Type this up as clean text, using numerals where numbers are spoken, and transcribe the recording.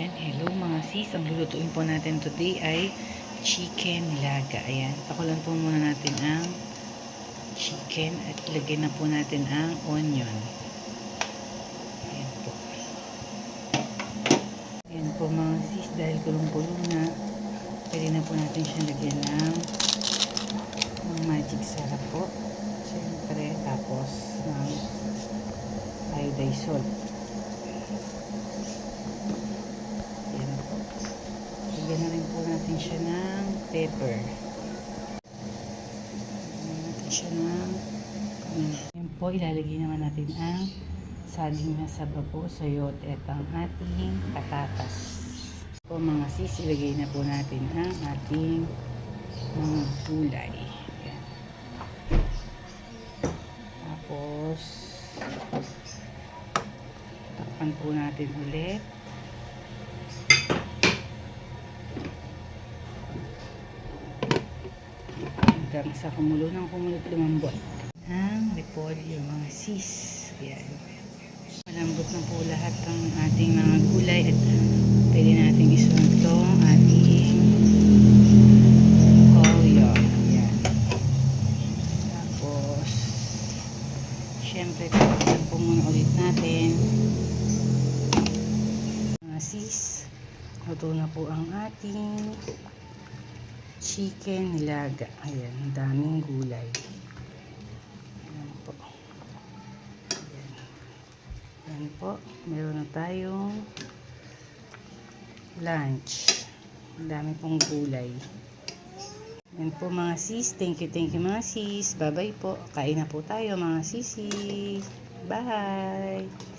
Ayan, hello mga sis. Ang lulutuin po natin today ay chicken nilaga. Ayan, pakulan po muna natin ang chicken at lagyan na po natin ang onion. Ayan po. Ayan po mga sis, dahil kulong-kulong na, pwede na po natin siya lagyan ng magic sarap po. Siyempre, tapos ng iodized salt. Lagyan na rin po natin siya ng pepper. Lagyan natin siya ng ngayon po, ilalagay naman natin ang saging na sabaw, sayote at ang ating patatas. Po mga sis, ilagay na po natin ang ating mga gulay. Ayan. Tapos, takpan po natin ulit. Hanggang sa kumulo ng lumambot ang repolyo mga sis. Ayan. Malambot na po lahat ng ating mga gulay at pwede natin isunod itong ating toyo. Ayan. Tapos syempre tapos po muna ulit natin mga sis. Luto na po ang ating chicken nilaga. Ayan, ang daming gulay. Ayan po. Ayan. Ayan po, meron na tayong lunch. Ang dami pong gulay. Ayan po mga sis. Thank you mga sis. Bye bye po. Kain na po tayo mga sisi. Bye!